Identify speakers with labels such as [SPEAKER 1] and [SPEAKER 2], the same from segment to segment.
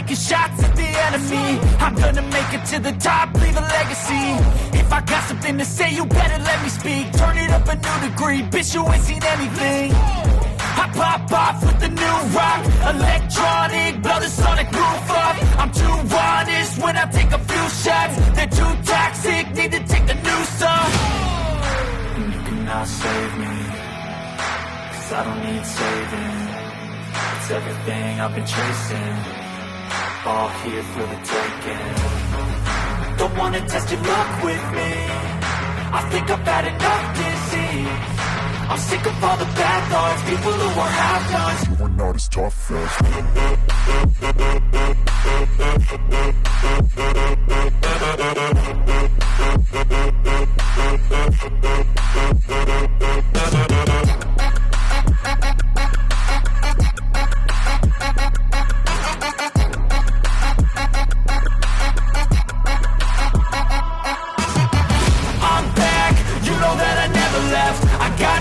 [SPEAKER 1] taking shots at the enemy. I'm gonna make it to the top, leave a legacy. If I got something to say, you better let me speak. Turn it up a new degree, bitch, you ain't seen anything. I pop off with the new rock, electronic, blow the sonic roof up. I'm too honest when I take a few shots. They're too toxic, need to take the noose off. And you cannot save me, 'cause I don't need saving. It's everything I've been chasing, all here for the taking. Don't wanna test your luck with me, I think I've had enough disease. I'm sick of all the bad thoughts, people who are half-nots. You are not as tough as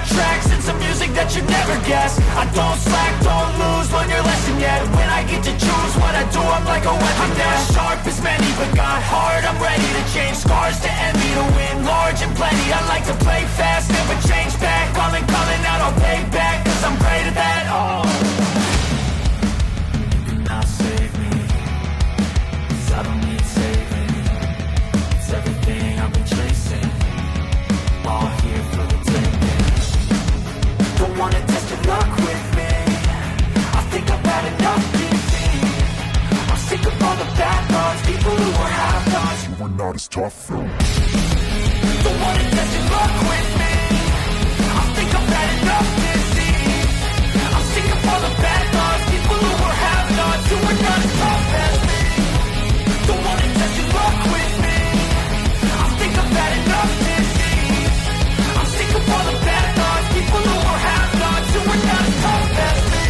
[SPEAKER 1] tracks and some music that you never guess. I don't slack, don't lose, learn your lesson yet. When I get to choose what I do, I'm like a weapon. I'm not sharp as many, but got hard, I'm ready to change. Scars to envy, to win large and plenty. I like to play fast, never change back. Calling out, I'll pay back, 'cause I'm great at that. Oh, you cannot save me, 'cause I don't need saving. It's everything I've been chasing, all here for the taking. Don't wanna test your luck with me, I think I've had enough disease. I'm sick of all the bad thoughts, people who are half-nots. You are not as tough though. Don't wanna test your luck with me, I think I've had enough disease. I'm sick of all the bad thoughts, people who are half-nots. You are not as tough as me. Don't wanna test your luck with me, I think I've had enough disease. I'm sick of all the bad thoughts, people who are half-nots. You are not as tough as me.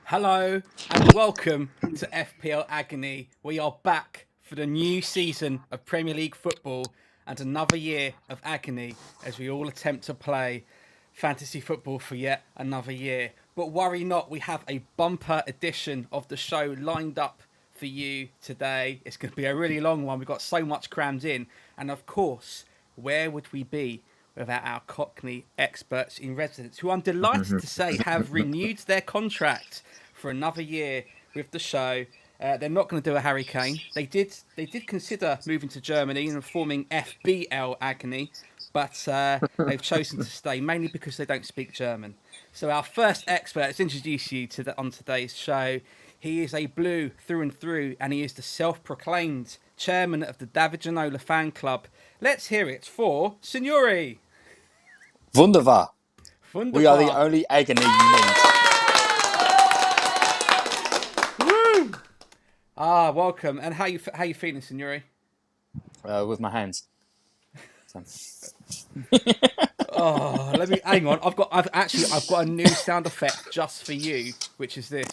[SPEAKER 2] Hello and welcome to FPL Agony. We are back for the new season of Premier League football and another year of agony as we all attempt to play fantasy football for yet another year. But worry not, we have a bumper edition of the show lined up for you today. It's going to be a really long one. We've got so much crammed in. And of course, where would we be without our Cockney experts in residence, who I'm delighted to say have renewed their contract for another year with the show. They're not going to do a Harry Kane. They did consider moving to Germany and forming FBL Agony, but they've chosen to stay, mainly because they don't speak German. So our first expert, let's introduce you on today's show. He is a blue through and through, and he is the self-proclaimed chairman of the David Ginola fan club. Let's hear it for Signore.
[SPEAKER 3] Wunderbar. We are the only agony you need.
[SPEAKER 2] Woo! Welcome. And how you feeling, Signore?
[SPEAKER 3] With my hands.
[SPEAKER 2] Let me hang on. I've got a new sound effect just for you, which is this.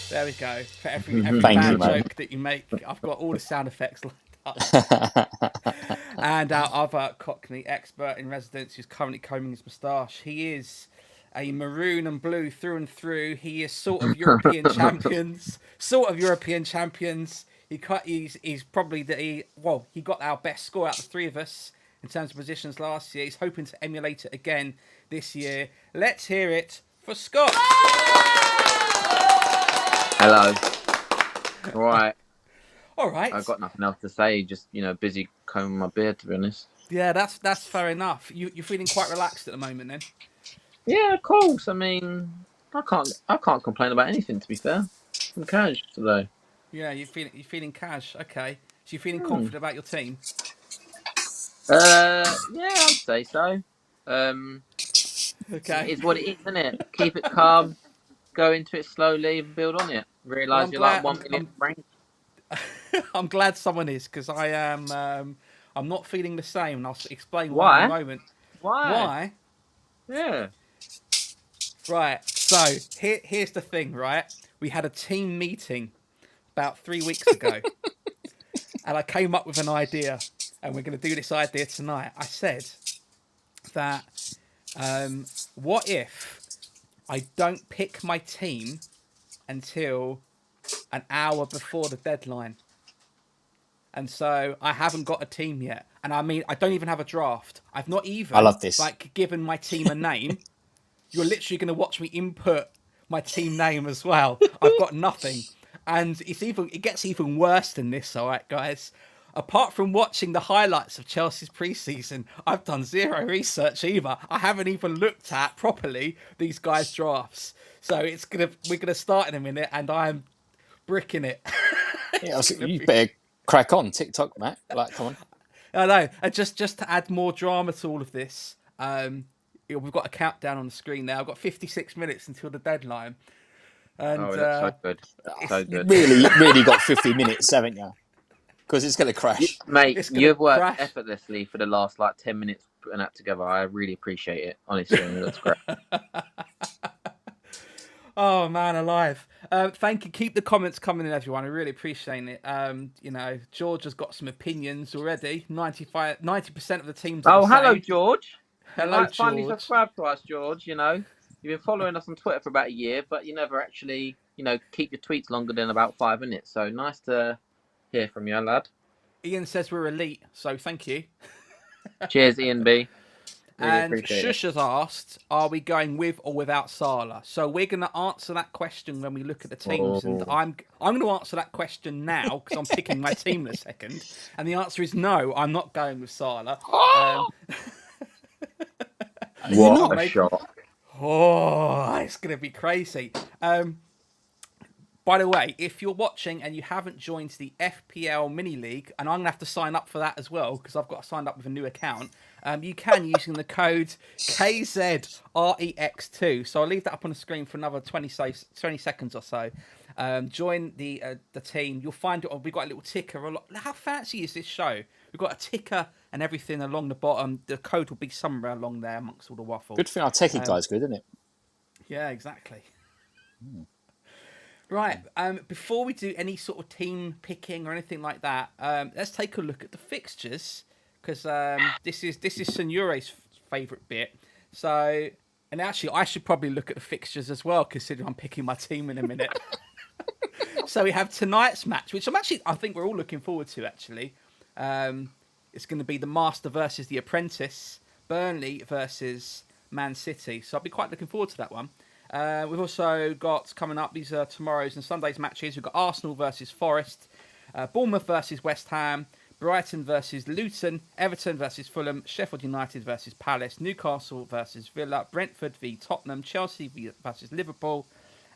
[SPEAKER 2] There we go. For every bad joke that you make, I've got all the sound effects lined up. And our other Cockney expert in residence, who's currently combing his moustache, he is a maroon and blue through and through. He is sort of European champions. He's probably he got our best score out of the three of us in terms of positions last year. He's hoping to emulate it again this year. Let's hear it for Scott.
[SPEAKER 4] Hello. All right.
[SPEAKER 2] I've
[SPEAKER 4] got nothing else to say. Just busy combing my beard, to be honest.
[SPEAKER 2] Yeah, that's fair enough. You're feeling quite relaxed at the moment, then.
[SPEAKER 4] Yeah, of course. I mean, I can't complain about anything, to be fair. I'm cash today.
[SPEAKER 2] Yeah, you're feeling cash. Okay, so you're feeling confident about your team.
[SPEAKER 4] Yeah, I'd say so.
[SPEAKER 2] Okay,
[SPEAKER 4] it's what it is, isn't it? Keep it calm, go into it slowly, and build on it. Realise you're like 1 million rank.
[SPEAKER 2] I'm glad someone is, because I am. I'm not feeling the same, and I'll explain why in a
[SPEAKER 4] Why?
[SPEAKER 2] moment.
[SPEAKER 4] Why?
[SPEAKER 2] Why?
[SPEAKER 4] Yeah.
[SPEAKER 2] Right. So here's the thing. Right. We had a team meeting about 3 weeks ago, and I came up with an idea, and we're going to do this idea tonight. I said that, what if I don't pick my team until an hour before the deadline? And so I haven't got a team yet. And I mean, I don't even have a draft. I've not even
[SPEAKER 3] I love this.
[SPEAKER 2] given my team a name. You're literally going to watch me input my team name as well. I've got nothing. And it gets even worse than this, all right, guys. Apart from watching the highlights of Chelsea's preseason, I've done zero research either. I haven't even looked at properly these guys' drafts. So we're gonna start in a minute, and I'm bricking it.
[SPEAKER 3] Yeah, you better crack on TikTok, Matt. Like, come on.
[SPEAKER 2] I know. And just to add more drama to all of this, we've got a countdown on the screen now. I've got 56 minutes until the deadline. And
[SPEAKER 4] Oh, it looks so good. So good.
[SPEAKER 3] Really got 50 minutes, haven't you? Because it's going to crash.
[SPEAKER 4] Mate, you've worked effortlessly for the last 10 minutes putting that together. I really appreciate it. Honestly, it looks great.
[SPEAKER 2] Oh, man, alive. Thank you. Keep the comments coming in, everyone. I really appreciate it. George has got some opinions already. 90% of the teams are the
[SPEAKER 4] hello,
[SPEAKER 2] same.
[SPEAKER 4] George.
[SPEAKER 2] Hello, George.
[SPEAKER 4] Finally subscribe to us, George. You've been following us on Twitter for about a year, but you never actually, keep your tweets longer than about 5 minutes. So nice to hear from you, lad.
[SPEAKER 2] Ian says we're elite, so thank you.
[SPEAKER 4] Cheers, Ian B.
[SPEAKER 2] Really and Shush has asked, are we going with or without Salah? So we're going to answer that question when we look at the teams. And I'm going to answer that question now because I'm picking my team in a second. And the answer is no, I'm not going with Salah.
[SPEAKER 4] What a shock.
[SPEAKER 2] Oh, it's going to be crazy. By the way, if you're watching and you haven't joined the FPL Mini League, and I'm going to have to sign up for that as well, because I've got signed up with a new account, you can using the code KZREX2. So I'll leave that up on the screen for another 20 seconds or so. Join the team. You'll find it. We've got a little ticker. How fancy is this show? We've got a ticker and everything along the bottom. The code will be somewhere along there amongst all the waffle.
[SPEAKER 3] Good thing our techie guy's good, isn't it?
[SPEAKER 2] Yeah, exactly. Right, before we do any sort of team picking or anything like that, let's take a look at the fixtures, because this is Signore's favourite bit. So, and actually, I should probably look at the fixtures as well, considering I'm picking my team in a minute. So we have tonight's match, which I think we're all looking forward to, actually. It's going to be the Master versus the Apprentice, Burnley versus Man City. So I'll be quite looking forward to that one. We've also got coming up, these are tomorrow's and Sunday's matches. We've got Arsenal versus Forest, Bournemouth versus West Ham, Brighton versus Luton, Everton versus Fulham, Sheffield United versus Palace, Newcastle versus Villa, Brentford v Tottenham, Chelsea versus Liverpool,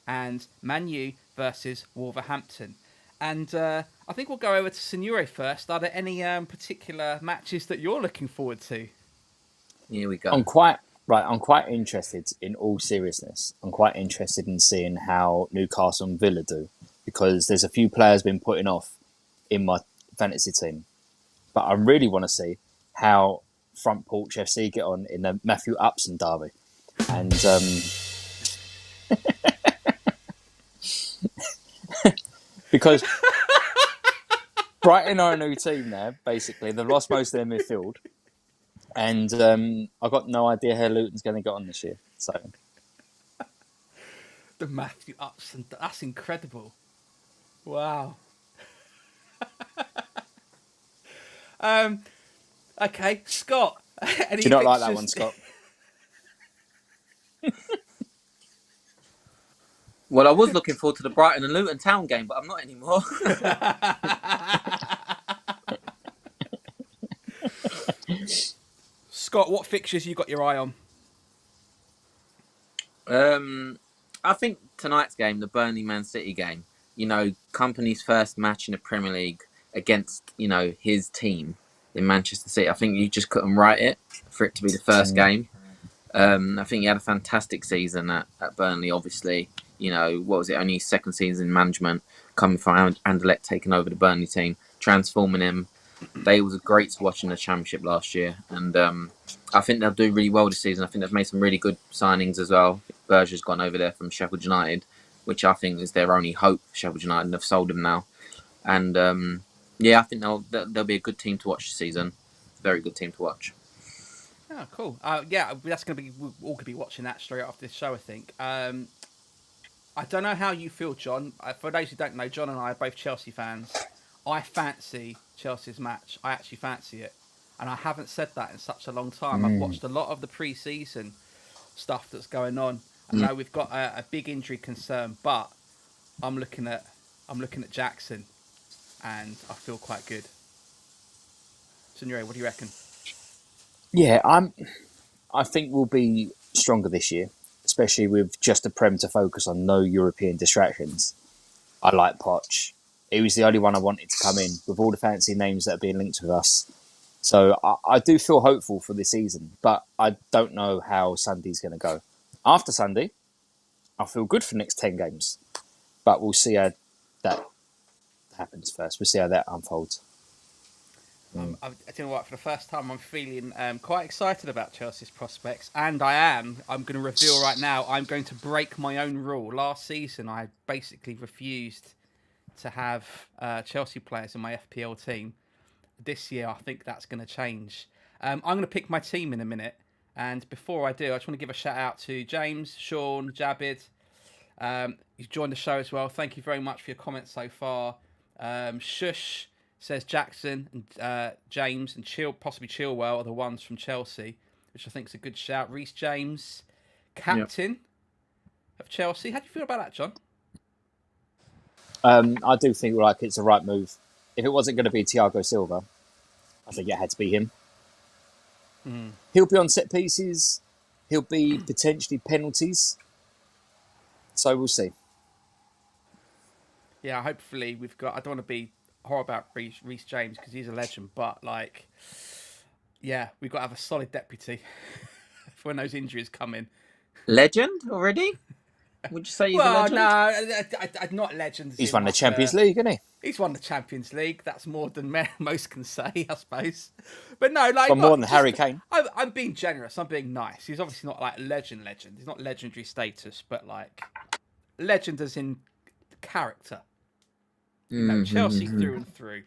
[SPEAKER 2] and Man U versus Wolverhampton. And I think we'll go over to Signore first. Are there any particular matches that you're looking forward to?
[SPEAKER 4] Here we go.
[SPEAKER 3] I'm quite interested, in all seriousness. I'm quite interested in seeing how Newcastle and Villa do, because there's a few players been putting off in my fantasy team. But I really want to see how Front Porch FC get on in the Matthew Upson derby. And because Brighton are a new team now, basically. They've lost most of their midfield. And I've got no idea how Luton's going to get on this year. So
[SPEAKER 2] the Matthew Upson, that's incredible. Wow. Okay, Scott.
[SPEAKER 3] Do you not like that one, Scott?
[SPEAKER 4] Well, I was looking forward to the Brighton and Luton Town game, but I'm not anymore.
[SPEAKER 2] Scott, what fixtures you got your eye on?
[SPEAKER 4] I think tonight's game, the Burnley Man City game, Company's first match in the Premier League against, his team in Manchester City. I think you just couldn't write it for it to be the first game. I think he had a fantastic season at Burnley, obviously. You know, what was it? Only his second season in management, coming from Anderlecht, taking over the Burnley team, transforming him. They was great to watch in the Championship last year, and I think they'll do really well this season. I think they've made some really good signings as well. Berger's gone over there from Sheffield United, which I think is their only hope. Sheffield United, and they've sold him now, and I think they'll be a good team to watch this season. Very good team to watch.
[SPEAKER 2] Oh, cool. That's going to be, we're all going to be watching that straight after this show, I think. I don't know how you feel, John. For those who don't know, John and I are both Chelsea fans. I fancy Chelsea's match. I actually fancy it. And I haven't said that in such a long time. I've watched a lot of the pre-season stuff that's going on. I know we've got a big injury concern, but I'm looking at Jackson, and I feel quite good. Signore, what do you reckon?
[SPEAKER 3] Yeah, I think we'll be stronger this year, especially with just a Prem to focus on, no European distractions. I like Poch. He was the only one I wanted to come in with all the fancy names that are being linked with us. So I do feel hopeful for this season, but I don't know how Sunday's going to go. After Sunday, I feel good for the next 10 games, but we'll see how that happens first. We'll see how that unfolds.
[SPEAKER 2] I you know what? For the first time, I'm feeling quite excited about Chelsea's prospects, and I'm going to reveal right now, I'm going to break my own rule. Last season, I basically refused to have Chelsea players in my FPL team. This year, I think that's going to change. I'm going to pick my team in a minute, and before I do, I just want to give a shout out to James, Sean, Jabid. You've joined the show as well. Thank you very much for your comments so far. Shush says Jackson and James and possibly Chilwell are the ones from Chelsea, which I think is a good shout. Reece James, captain of Chelsea. How do you feel about that, John?
[SPEAKER 3] I do think it's the right move. If it wasn't going to be Thiago Silva, I think it had to be him. He'll be on set pieces. He'll be potentially penalties. So we'll see.
[SPEAKER 2] Yeah, hopefully we've got... I don't want to be horrible about Reece James because he's a legend, but we've got to have a solid deputy for when those injuries come in.
[SPEAKER 4] Legend already? Would you say he's a legend?
[SPEAKER 2] No, not legends.
[SPEAKER 3] He's won the Champions League, hasn't he?
[SPEAKER 2] He's won the Champions League. That's more than most can say, I suppose. But no,
[SPEAKER 3] more than Harry Kane.
[SPEAKER 2] I'm being generous. I'm being nice. He's obviously not like legend. He's not legendary status, but like legend as in character. Chelsea through and through.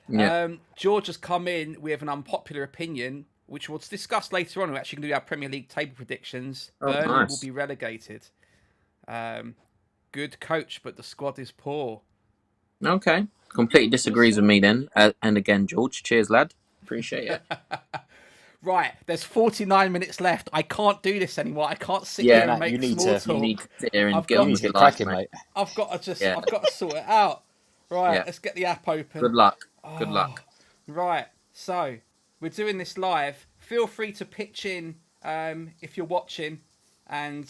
[SPEAKER 2] Yeah. George has come in with an unpopular opinion, which we'll discuss later on. We're actually going to do our Premier League table predictions. Burnley will be relegated. Good coach, but the squad is poor.
[SPEAKER 4] Okay. Completely disagrees with me then. And again, George, cheers, lad. Appreciate it.
[SPEAKER 2] Right, there's 49 minutes left. I can't do this anymore. I can't sit here and make small talk.
[SPEAKER 4] You need to sit here and get on with your life, mate.
[SPEAKER 2] I've got to sort it out. Right, let's get the app open.
[SPEAKER 4] Good luck. Good luck.
[SPEAKER 2] Right, so we're doing this live. Feel free to pitch in if you're watching, and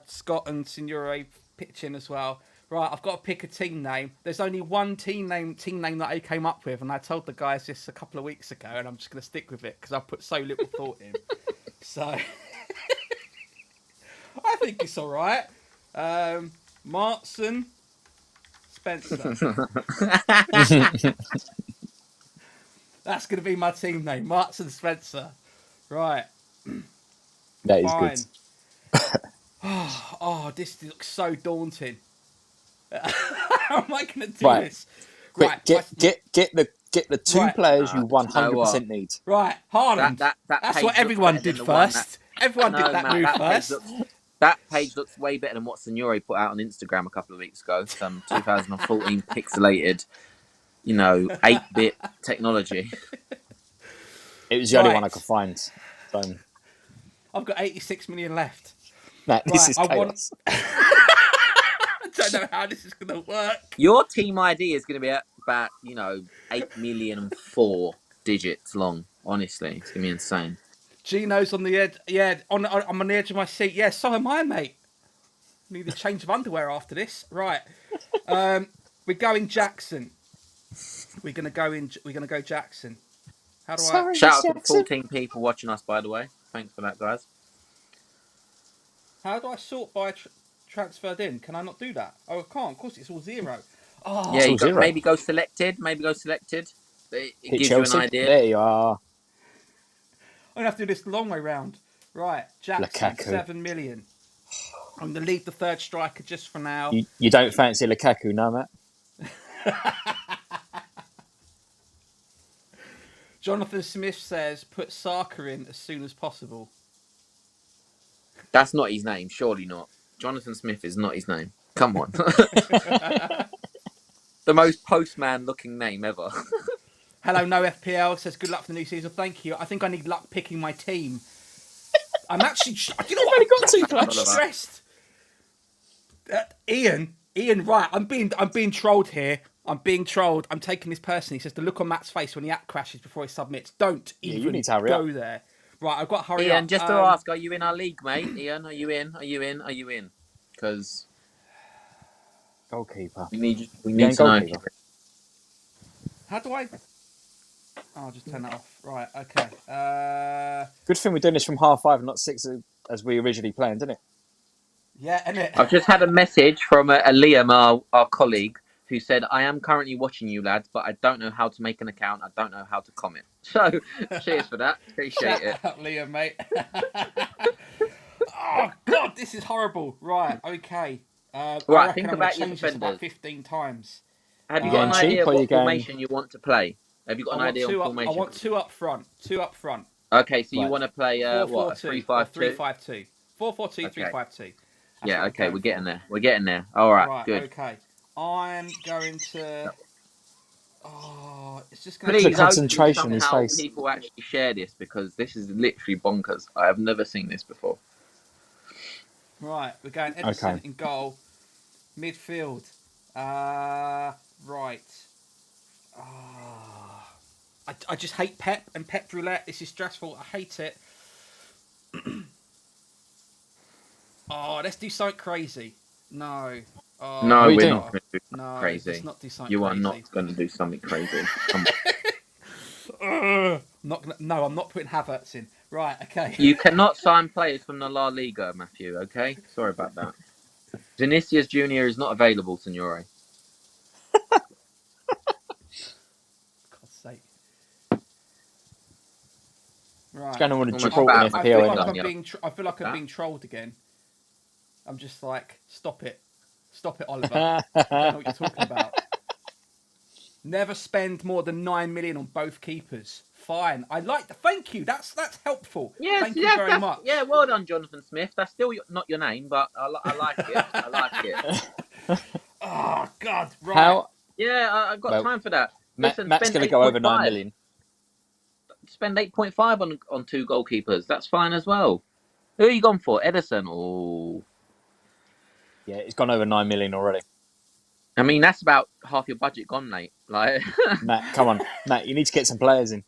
[SPEAKER 2] Scott and Signore pitch in as well. Right, I've got to pick a team name. There's only one team name that I came up with, and I told the guys this a couple of weeks ago, and I'm just going to stick with it because I put so little thought in. So I think it's all right. Martson, Spencer. That's going to be my team name, Martson Spencer. Right.
[SPEAKER 3] That is good.
[SPEAKER 2] Oh, this looks so daunting. How am I going to do this?
[SPEAKER 3] Quick, get the two players you 100% need.
[SPEAKER 2] Right, Haaland. That's what everyone did first. Everyone did that move first.
[SPEAKER 4] That page looks way better than what Signore put out on Instagram a couple of weeks ago. Some 2014 pixelated, 8-bit technology.
[SPEAKER 3] It was the only one I could find. So.
[SPEAKER 2] I've got 86 million left.
[SPEAKER 3] This is chaos.
[SPEAKER 2] I don't know how this is going to work.
[SPEAKER 4] Your team ID is going to be about, 8,000,004 digits long. Honestly, it's going to be insane.
[SPEAKER 2] Gino's on the edge. Yeah, I'm on the edge of my seat. Yeah, so am I, mate. Need a change of underwear after this. Right. We're going Jackson. We're going to go Jackson. How do I...
[SPEAKER 4] Shout out to the 14 people watching us, by the way. Thanks for that, guys.
[SPEAKER 2] How do I sort by transferred in. Can I not do that? Oh, I can't. Of course, it's all 0. Oh,
[SPEAKER 4] Yeah,
[SPEAKER 3] all
[SPEAKER 4] you got,
[SPEAKER 3] 0.
[SPEAKER 4] maybe go selected. It
[SPEAKER 3] Hit
[SPEAKER 4] gives
[SPEAKER 3] Chelsea.
[SPEAKER 4] you an idea.
[SPEAKER 3] There you are.
[SPEAKER 2] I'm going to have to do this the long way round. Right, Jackson,
[SPEAKER 3] Lukaku.
[SPEAKER 2] 7 million. I'm going to leave the third striker just for now.
[SPEAKER 3] You don't fancy Lukaku, no, Matt?
[SPEAKER 2] Jonathan Smith says, put Saka in as soon as possible.
[SPEAKER 4] That's not his name. Surely not. Jonathan Smith is not his name. Come on. The most postman-looking name ever.
[SPEAKER 2] Hello, no FPL says, good luck for the new season. Thank you. I think I need luck picking my team. I'm actually... You know what? I'm stressed. Ian, right. I'm being trolled here. I'm being trolled. I'm taking this personally. He says the look on Matt's face when the app crashes before he submits. Don't even
[SPEAKER 3] you need to hurry
[SPEAKER 2] go
[SPEAKER 3] up.
[SPEAKER 2] there. Right, I've got to hurry up.
[SPEAKER 4] Ian, just to ask, are you in our league, mate? Ian, are you in? Because
[SPEAKER 3] Goalkeeper.
[SPEAKER 4] we need to know.
[SPEAKER 2] How do I... Oh, I'll just turn that off. Right, okay.
[SPEAKER 3] Good thing we're doing this from 5:30, not 6 as we originally planned, isn't it?
[SPEAKER 2] Yeah, innit?
[SPEAKER 4] I've just had a message from Liam, our colleague, who said, I am currently watching you lads, but I don't know how to make an account. I don't know how to comment. So, cheers for that. Appreciate it.
[SPEAKER 2] Shut up, Liam, mate. Oh, God, this is horrible. Right, okay.
[SPEAKER 4] Right, think about your defenders.
[SPEAKER 2] About 15 times.
[SPEAKER 4] Have you got an idea of what formation you want to play? Have you got an idea on formation?
[SPEAKER 2] I want two up front.
[SPEAKER 4] Okay, so you want to play, 3-5-2?
[SPEAKER 2] 3-5-2. 4-4-2, 3-5-2.
[SPEAKER 4] Yeah, okay, we're getting there. All right, good.
[SPEAKER 2] Okay. I'm going to... Oh, it's just going to...
[SPEAKER 3] Please, concentration in his face.
[SPEAKER 4] People actually share this because this is literally bonkers. I have never seen this before.
[SPEAKER 2] Right, we're going Edison in goal. Midfield. Right. I just hate Pep and Pep Roulette. This is stressful. I hate it. Let's do something crazy. No.
[SPEAKER 4] No, we're not going to do crazy.
[SPEAKER 2] Let's not do something
[SPEAKER 4] you
[SPEAKER 2] crazy.
[SPEAKER 4] are not going to do something crazy.
[SPEAKER 2] No, I'm not putting Havertz in. Right, okay.
[SPEAKER 4] You cannot sign players from the La Liga, Matthew, okay? Sorry about that. Vinicius Jr. is not available, Signore.
[SPEAKER 2] God's sake. Right.
[SPEAKER 3] It's going on with
[SPEAKER 4] Almost
[SPEAKER 3] Gibraltar
[SPEAKER 4] bad.
[SPEAKER 3] FPL.
[SPEAKER 2] I feel like I'm being trolled again. I'm just like, stop it. Stop it, Oliver. I don't know what you're talking about. Never spend more than 9 million on both keepers. Fine. Thank you. That's helpful.
[SPEAKER 4] Yes,
[SPEAKER 2] thank you very much.
[SPEAKER 4] Yeah, well done, Jonathan Smith. That's still not your name, but I like it. I like it.
[SPEAKER 2] Oh, God. Right.
[SPEAKER 4] Yeah, I've got time for that.
[SPEAKER 3] Matt's going to go over 9 million.
[SPEAKER 4] Spend 8.5 on two goalkeepers. That's fine as well. Who are you gone for? Edison? Oh.
[SPEAKER 3] Yeah, it's gone over 9 million already.
[SPEAKER 4] I mean, that's about half your budget gone, mate. Like,
[SPEAKER 3] Matt, come on. Matt, you need to get some players in.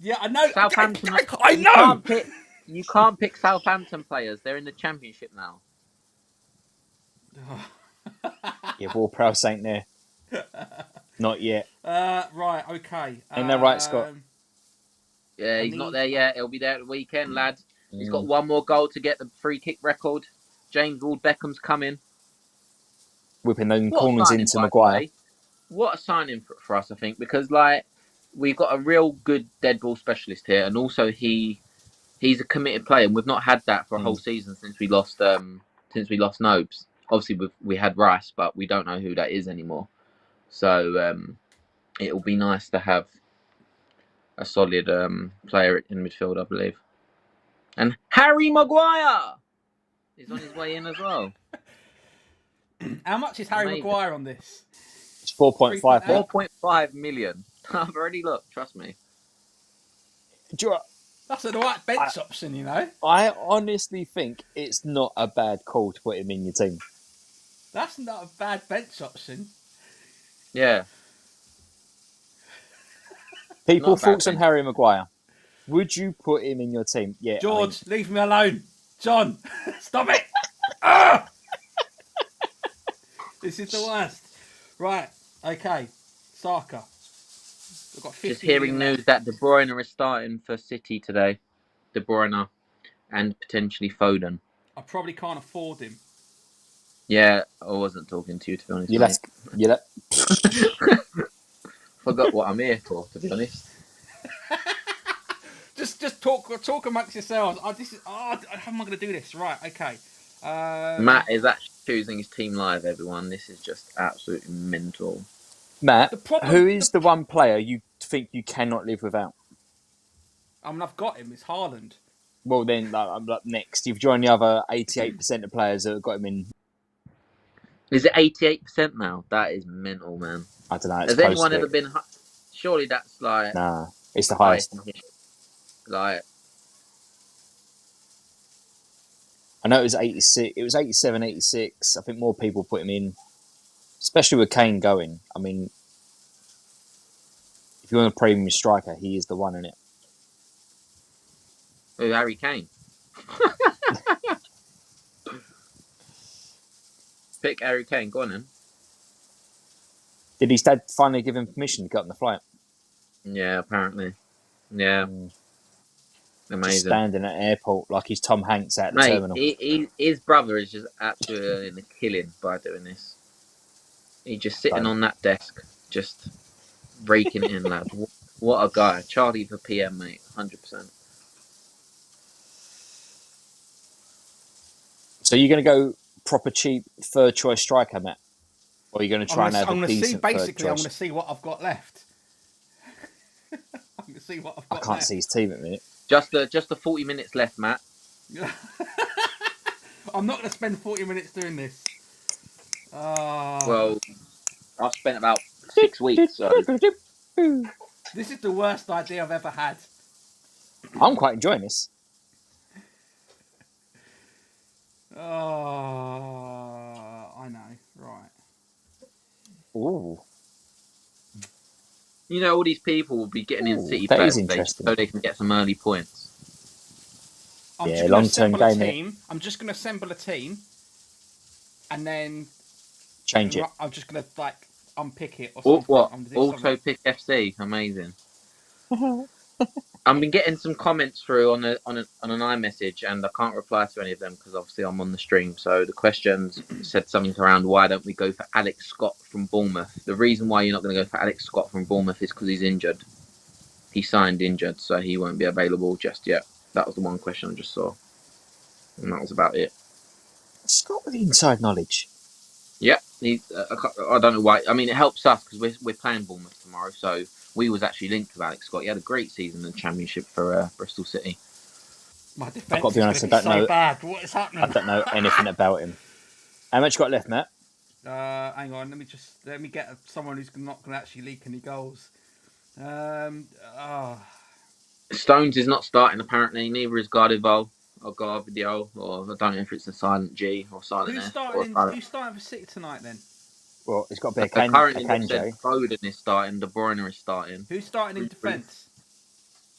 [SPEAKER 2] Yeah, I know.
[SPEAKER 4] Southampton.
[SPEAKER 2] I know.
[SPEAKER 4] You can't pick Southampton players. They're in the Championship now.
[SPEAKER 3] Yeah, Ward-Prowse ain't there. Not yet.
[SPEAKER 2] Right, okay.
[SPEAKER 3] Ain't that right, Scott?
[SPEAKER 4] Yeah, he's not there yet. He'll be there at the weekend, lad. He's got one more goal to get the free kick record. James Ward-Beckham's coming.
[SPEAKER 3] Whipping them corners into Maguire.
[SPEAKER 4] What a signing for us, I think, because we've got a real good dead ball specialist here, and also he's a committed player, and we've not had that for a whole season since we lost Nobes. Obviously, we had Rice, but we don't know who that is anymore. So it'll be nice to have a solid player in midfield, I believe. And Harry Maguire is on his way in as well.
[SPEAKER 2] How much is Harry Maguire on this?
[SPEAKER 3] It's 4.5.
[SPEAKER 4] 4.5 million. I've already looked, trust me.
[SPEAKER 2] That's the right bench option, you know.
[SPEAKER 3] I honestly think it's not a bad call to put him in your team.
[SPEAKER 2] That's not a bad bench option.
[SPEAKER 4] Yeah.
[SPEAKER 3] People, thoughts on Harry Maguire. Would you put him in your team? Yeah.
[SPEAKER 2] George, leave me alone. John, stop it. This is the worst. Right, okay. Saka. We've got 50
[SPEAKER 4] Just hearing news that De Bruyne is starting for City today. De Bruyne and potentially Foden.
[SPEAKER 2] I probably can't afford him.
[SPEAKER 4] Yeah, I wasn't talking to you, to be honest.
[SPEAKER 3] You
[SPEAKER 4] Mate.
[SPEAKER 3] left.
[SPEAKER 4] Forgot what I'm here for, to be honest.
[SPEAKER 2] Just talk amongst yourselves. How am I going to do this? Right, okay.
[SPEAKER 4] Matt is actually choosing his team live, everyone. This is just absolutely mental.
[SPEAKER 3] Matt,
[SPEAKER 2] The problem.
[SPEAKER 3] who is the one player you think you cannot live without?
[SPEAKER 2] I mean, I've got him. It's Haaland.
[SPEAKER 3] Well, then, I'm up next. You've joined the other 88% of players that have got him in.
[SPEAKER 4] Is it 88% now? That is mental, man.
[SPEAKER 3] I don't know. It's
[SPEAKER 4] Has
[SPEAKER 3] close
[SPEAKER 4] anyone
[SPEAKER 3] to
[SPEAKER 4] ever
[SPEAKER 3] it.
[SPEAKER 4] been? Surely that's like
[SPEAKER 3] Nah, it's the highest.
[SPEAKER 4] Like,
[SPEAKER 3] I know it was 86. It was 87, 86. I think more people put him in, especially with Kane going. I mean, if you want a premium striker, he is the one in it.
[SPEAKER 4] oh, Harry Kane. Pick Harry Kane. Go on then.
[SPEAKER 3] Did his dad finally give him permission to get on the flight?
[SPEAKER 4] Yeah, apparently. Yeah. Amazing.
[SPEAKER 3] Just standing at an airport like he's Tom Hanks at the
[SPEAKER 4] Mate,
[SPEAKER 3] terminal.
[SPEAKER 4] his brother is just absolutely in a killing by doing this. He's just sitting on that desk, just raking it in, lad. What a guy. Charlie for PM, mate. 100%.
[SPEAKER 3] So you're going to go proper cheap third choice striker, Matt? Or are you going to try and have a decent third choice?
[SPEAKER 2] I'm going to see what I've got left. I'm going to see what I've got
[SPEAKER 3] I can't see his team at the minute.
[SPEAKER 4] Just the 40 minutes left, Matt.
[SPEAKER 2] I'm not going to spend 40 minutes doing this.
[SPEAKER 4] Well, I've spent about 6 weeks, so...
[SPEAKER 2] This is the worst idea I've ever had.
[SPEAKER 3] I'm quite enjoying this.
[SPEAKER 2] I know. Right.
[SPEAKER 3] Ooh.
[SPEAKER 4] You know, all these people will be getting in City
[SPEAKER 3] that is
[SPEAKER 4] first
[SPEAKER 3] interesting.
[SPEAKER 4] so they can get some early points.
[SPEAKER 2] I'm
[SPEAKER 3] Yeah,
[SPEAKER 2] just
[SPEAKER 3] long-term
[SPEAKER 2] going to
[SPEAKER 3] game.
[SPEAKER 2] I'm just going to assemble a team, and then
[SPEAKER 3] Change it.
[SPEAKER 2] I'm just going to unpick it or something.
[SPEAKER 4] What? Auto pick FC. Amazing. I've been getting some comments through on an iMessage, and I can't reply to any of them because obviously I'm on the stream. So the questions said something around why don't we go for Alex Scott from Bournemouth? The reason why you're not going to go for Alex Scott from Bournemouth is because he's injured. He signed injured, so he won't be available just yet. That was the one question I just saw, and that was about it.
[SPEAKER 3] Scott with the inside knowledge.
[SPEAKER 4] Yeah, I don't know why. I mean, it helps us because we're playing Bournemouth tomorrow, so we was actually linked with Alex Scott. He had a great season in the Championship for Bristol City.
[SPEAKER 2] My defense
[SPEAKER 3] I've got to be honest, I don't know.
[SPEAKER 2] Bad. What is happening?
[SPEAKER 3] I don't know anything about him. How much you got left, Matt?
[SPEAKER 2] Hang on, let me get someone who's not going to actually leak any goals.
[SPEAKER 4] Stones is not starting apparently. Neither is Gardival or Garvidio, or I don't know if it's a silent G or silent
[SPEAKER 2] Who's
[SPEAKER 4] F.
[SPEAKER 2] starting for City tonight then?
[SPEAKER 3] Well, it's got to be a
[SPEAKER 4] Currently,
[SPEAKER 3] Kanji.
[SPEAKER 4] Foden is starting. De Bruyne is starting.
[SPEAKER 2] Who's starting in defence?